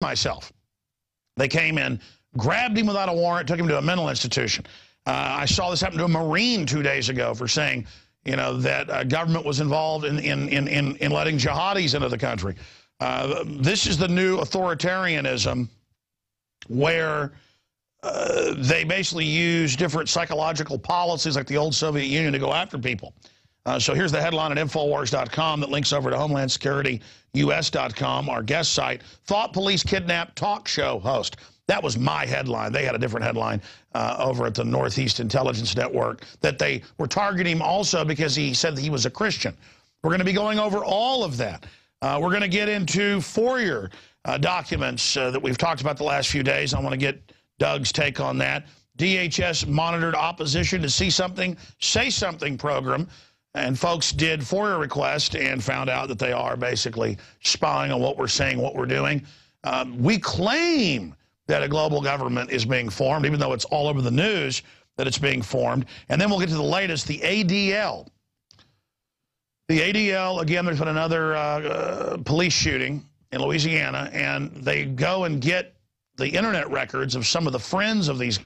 myself. They came in, grabbed him without a warrant, took him to a mental institution. I saw this happen to a Marine 2 days ago for saying, you know, that government was involved in letting jihadis into the country. This is the new authoritarianism where they basically use different psychological policies like the old Soviet Union to go after people. So here's the headline at INFOWARS.com that links over to HomelandSecurityUS.com, our guest site. Thought police kidnapped talk show host. That was my headline. They had a different headline over at the Northeast Intelligence Network that they were targeting him also because he said that he was a Christian. We're going to be going over all of that. We're going to get into FOIA documents that we've talked about the last few days. I want to get Doug's take on that. DHS monitored opposition to See Something, Say Something program. And folks did FOIA requests and found out that they are basically spying on what we're saying, what we're doing. We claim that a global government is being formed, even though it's all over the news that it's being formed. And then we'll get to the latest, the ADL. The ADL, again, there's been another police shooting in Louisiana, and they go and get the internet records of some of the friends of these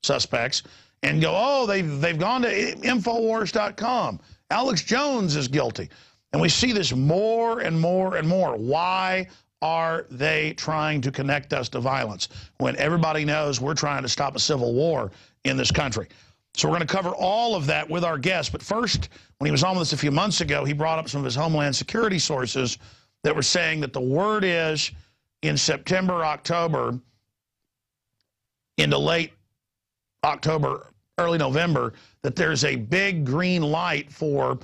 suspects and go, oh, they've gone to INFOWARS.com. Alex Jones is guilty. And we see this more and more and more. Why are they trying to connect us to violence when everybody knows we're trying to stop a civil war in this country? So we're going to cover all of that with our guest. But first, when he was on with us a few months ago, he brought up some of his Homeland Security sources that were saying that the word is in September, October, into late October, early November, that there's a big green light for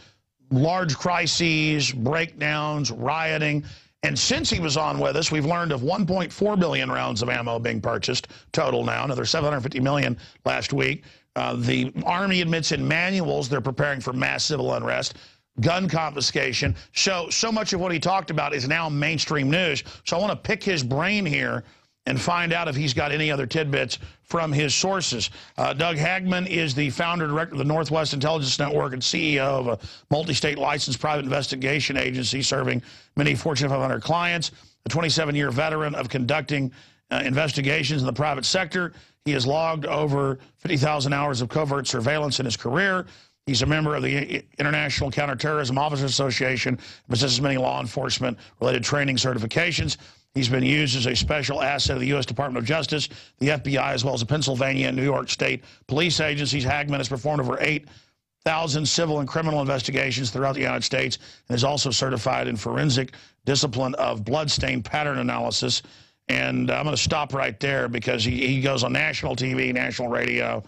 large crises, breakdowns, rioting. And since he was on with us, we've learned of 1.4 billion rounds of ammo being purchased total now, another 750 million last week. The Army admits in manuals they're preparing for mass civil unrest, gun confiscation. So much of what he talked about is now mainstream news. So I want to pick his brain here and find out if he's got any other tidbits from his sources. Doug Hagman is the founder and director of the Northwest Intelligence Network and CEO of a multi-state licensed private investigation agency serving many Fortune 500 clients, a 27-year veteran of conducting investigations in the private sector. He has logged over 50,000 hours of covert surveillance in his career. He's a member of the International Counterterrorism Officers Association, possesses many law enforcement-related training certifications. He's been used as a special asset of the U.S. Department of Justice, the FBI, as well as the Pennsylvania and New York State police agencies. Hagman has performed over 8,000 civil and criminal investigations throughout the United States and is also certified in forensic discipline of bloodstain pattern analysis. And I'm going to stop right there because he goes on national TV, national radio,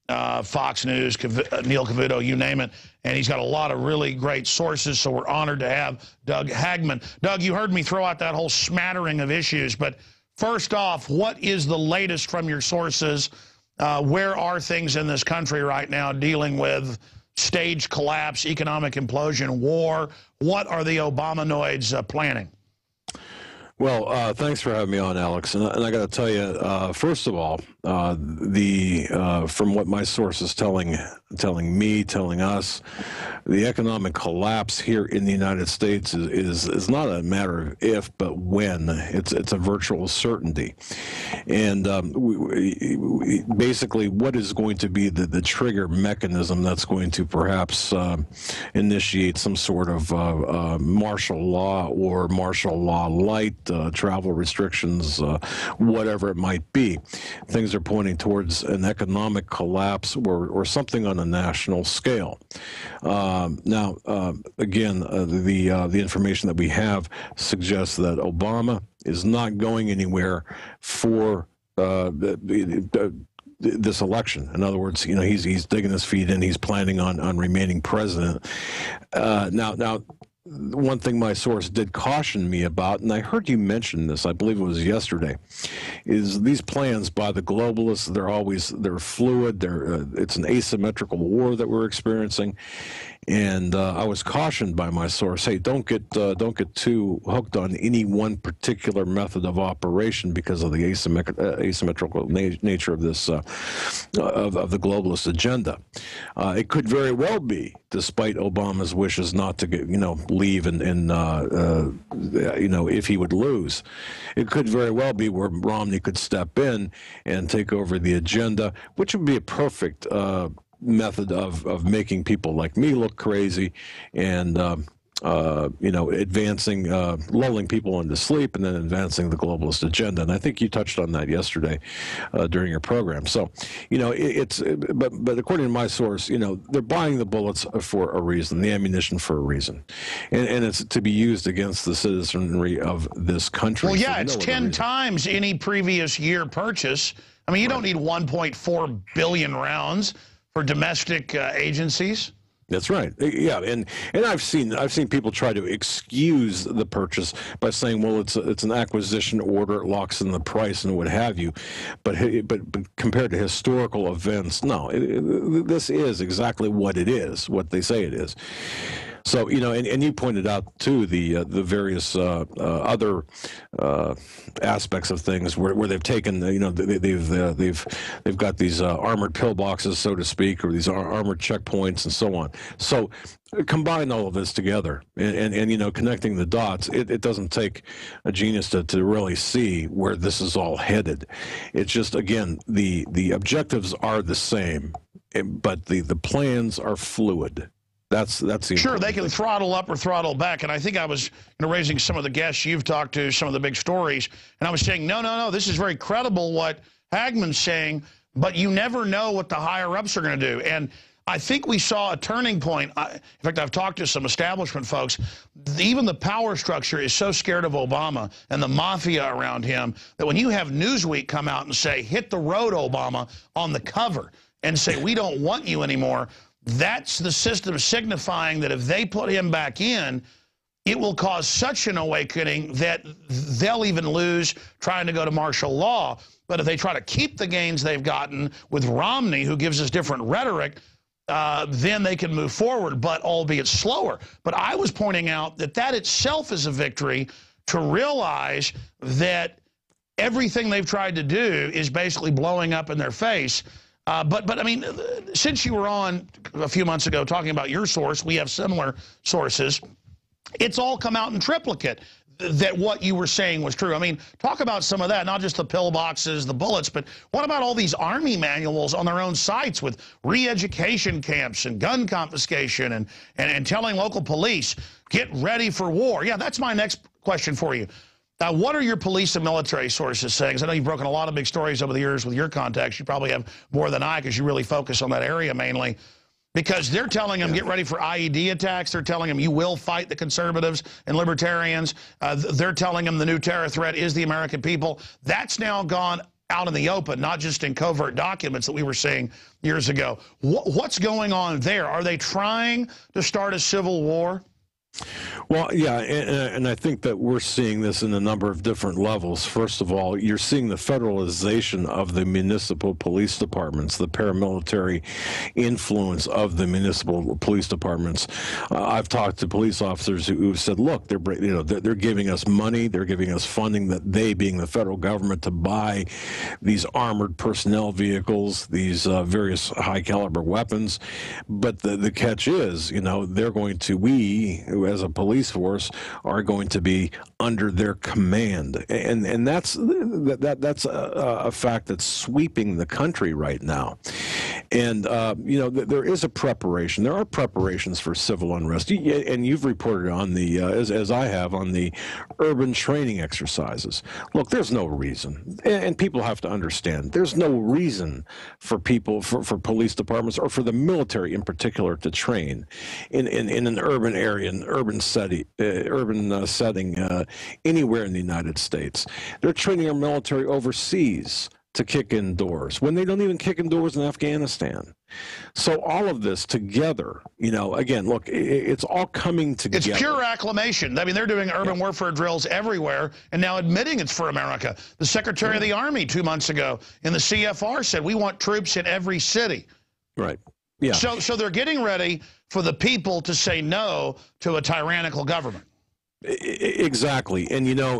Fox News, Neil Cavuto, you name it. And he's got a lot of really great sources, so we're honored to have Doug Hagman. Doug, you heard me throw out that whole smattering of issues, but first off, what is the latest from your sources? Where are things in this country right now dealing with stage collapse, economic implosion, war? What are the Obamanoids planning? Well, thanks for having me on, Alex. And I got to tell you, first of all, from what my source is telling us, the economic collapse here in the United States is not a matter of if, but when. It's a virtual certainty. And basically, what is going to be the trigger mechanism that's going to perhaps initiate some sort of martial law or martial law light, travel restrictions, whatever it might be. Things are pointing towards an economic collapse or something on a national scale. Now, again, the information that we have suggests that Obama is not going anywhere for this election. In other words, you know, he's digging his feet in. He's planning on remaining president. Now, one thing my source did caution me about, and I heard you mention this, I believe it was yesterday, is these plans by the globalists, they're fluid, it's an asymmetrical war that we're experiencing, And I was cautioned by my source, hey, don't get too hooked on any one particular method of operation because of the asymmetrical nature of this of the globalist agenda. It could very well be, despite Obama's wishes not to leave and if he would lose, it could very well be where Romney could step in and take over the agenda, which would be a perfect method of making people like me look crazy and advancing, lulling people into sleep and then advancing the globalist agenda. And I think you touched on that yesterday during your program. So, but according to my source, they're buying the bullets for a reason, the ammunition for a reason. And it's to be used against the citizenry of this country. Well, yeah, it's 10 times any previous year purchase. I mean, you don't need 1.4 billion rounds for domestic agencies. That's right. Yeah, and I've seen people try to excuse the purchase by saying, well, it's an acquisition order, it locks in the price and what have you. But compared to historical events, no, this is exactly what it is, what they say it is. So, and you pointed out, too, the various other aspects of things where they've taken, they've got these armored pillboxes, so to speak, or these armored checkpoints and so on. So combine all of this together and connecting the dots, it doesn't take a genius to really see where this is all headed. It's just, again, the objectives are the same, but the plans are fluid. That's the sure, they can throttle up or throttle back. And I think I was raising some of the guests you've talked to, some of the big stories, and I was saying, no, this is very credible what Hagman's saying, but you never know what the higher-ups are going to do. And I think we saw a turning point. In fact, I've talked to some establishment folks. Even the power structure is so scared of Obama and the mafia around him that when you have Newsweek come out and say, hit the road, Obama, on the cover, and say, we don't want you anymore, that's the system signifying that if they put him back in, it will cause such an awakening that they'll even lose trying to go to martial law. But if they try to keep the gains they've gotten with Romney, who gives us different rhetoric, then they can move forward, but albeit slower. But I was pointing out that itself is a victory, to realize that everything they've tried to do is basically blowing up in their face. But I mean, since you were on a few months ago talking about your source, we have similar sources. It's all come out in triplicate that what you were saying was true. I mean, talk about some of that, not just the pillboxes, the bullets, but what about all these Army manuals on their own sites with re-education camps and gun confiscation and telling local police, get ready for war? Yeah, that's my next question for you. What are your police and military sources saying? Because I know you've broken a lot of big stories over the years with your contacts. You probably have more than I because you really focus on that area mainly. Because they're telling them, get ready for IED attacks. They're telling them you will fight the conservatives and libertarians. They're telling them the new terror threat is the American people. That's now gone out in the open, not just in covert documents that we were seeing years ago. What's going on there? Are they trying to start a civil war? Well, yeah, and I think that we're seeing this in a number of different levels. First of all, you're seeing the federalization of the municipal police departments, the paramilitary influence of the municipal police departments. I've talked to police officers who've said, look, they're giving us money, they're giving us funding, that they, being the federal government, to buy these armored personnel vehicles, these various high-caliber weapons. But the catch is, they're going to, we, as a police force, are going to be under their command, and that's a fact that's sweeping the country right now. And there is a preparation. There are preparations for civil unrest, and you've reported on the as I have on the urban training exercises. Look, there's no reason, and people have to understand, there's no reason for people, for police departments or for the military in particular, to train in an urban area, an urban setting, anywhere in the United States. They're training our military overseas to kick in doors when they don't even kick in doors in Afghanistan. So all of this together, again, look, it's all coming together. It's pure acclamation. I mean, they're doing urban warfare drills everywhere and now admitting it's for America. The Secretary of the Army 2 months ago in the CFR said, we want troops in every city. Right. Yeah. So they're getting ready for the people to say no to a tyrannical government. Exactly, and there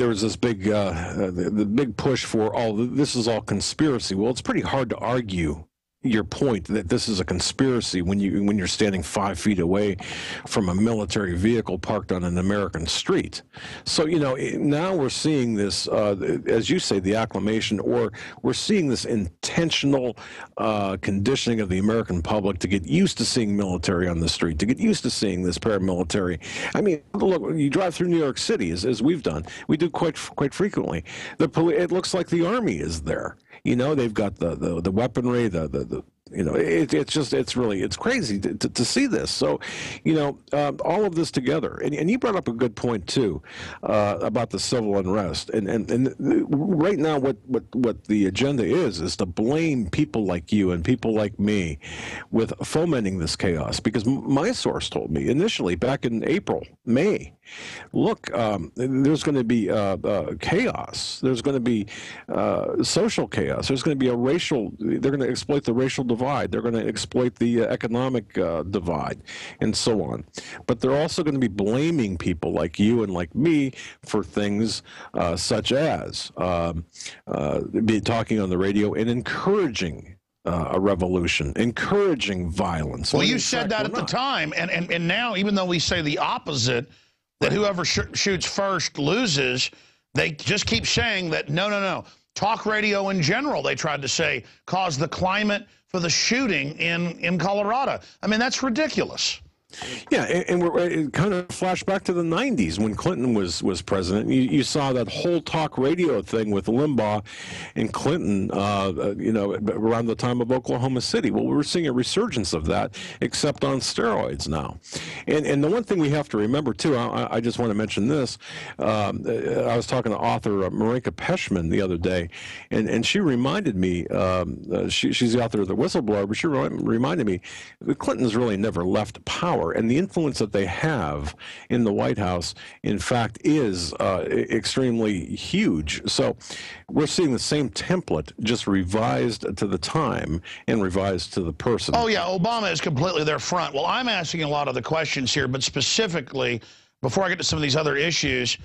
was this big, the big push for this is all conspiracy. Well, it's pretty hard to argue your point that this is a conspiracy when you're standing 5 feet away from a military vehicle parked on an American street. So now we're seeing this, as you say, the acclamation, or we're seeing this intentional conditioning of the American public to get used to seeing military on the street, to get used to seeing this paramilitary. I mean, look, you drive through New York City, as we've done, we do quite frequently. It looks like the Army is there. They've got the weaponry, it's crazy to see this. So, all of this together, and you brought up a good point too, about the civil unrest, and right now what the agenda is to blame people like you and people like me with fomenting this chaos. Because my source told me initially back in May, look, there's going to be chaos. There's going to be social chaos. There's going to be they're going to exploit the racial divide. They're going to exploit the economic divide and so on. But they're also going to be blaming people like you and like me for things such as talking on the radio and encouraging a revolution, encouraging violence. Well, you said that at the time, and now, even though we say the opposite, that whoever shoots first loses, they just keep saying that, no. Talk radio in general, they tried to say, caused the climate for the shooting in Colorado. I mean, that's ridiculous. Yeah, and we're kind of flash back to the 90s when Clinton was president. You saw that whole talk radio thing with Limbaugh and Clinton, around the time of Oklahoma City. Well, we're seeing a resurgence of that, except on steroids now. And the one thing we have to remember, too, I just want to mention this. I was talking to author Marinka Peshman the other day, and she reminded me, she's the author of The Whistleblower, but she reminded me the Clintons really never left power. And the influence that they have in the White House, in fact, is extremely huge. So we're seeing the same template, just revised to the time and revised to the person. Oh, yeah, Obama is completely their front. Well, I'm asking a lot of the questions here, but specifically, before I get to some of these other issues,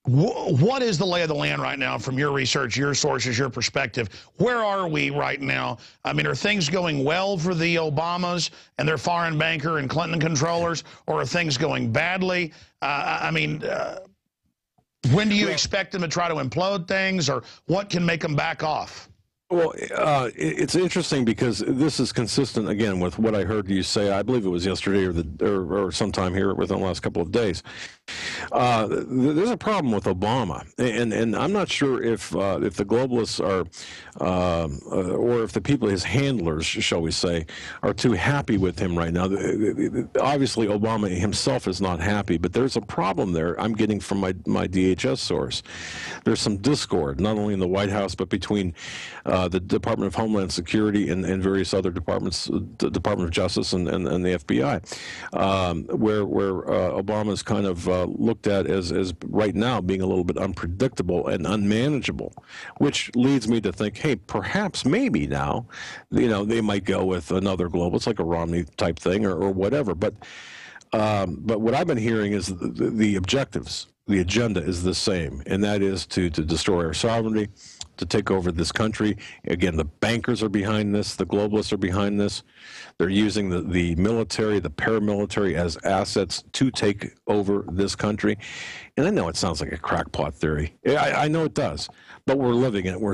what is the lay of the land right now from your research, your sources, your perspective? Where are we right now? I mean, are things going well for the Obamas and their foreign banker and Clinton controllers, or are things going badly? When do you expect them to try to implode things, or what can make them back off? Well, it's interesting because this is consistent, again, with what I heard you say. I believe it was yesterday or sometime here within the last couple of days. There's a problem with Obama, and I'm not sure if the globalists are, or if the people, his handlers, shall we say, are too happy with him right now. Obviously, Obama himself is not happy, but there's a problem there I'm getting from my DHS source. There's some discord, not only in the White House, but between the Department of Homeland Security and various other departments, the Department of Justice and the FBI, where Obama's kind of looked at as right now being a little bit unpredictable and unmanageable, which leads me to think, hey, perhaps maybe now, they might go with another global. It's like a Romney type thing or whatever. But what I've been hearing is the objectives, the agenda is the same, and that is to destroy our sovereignty, to take over this country. Again, the bankers are behind this. The globalists are behind this. They're using the military, the paramilitary as assets to take over this country. And I know it sounds like a crackpot theory. I know it does, but we're living it. We're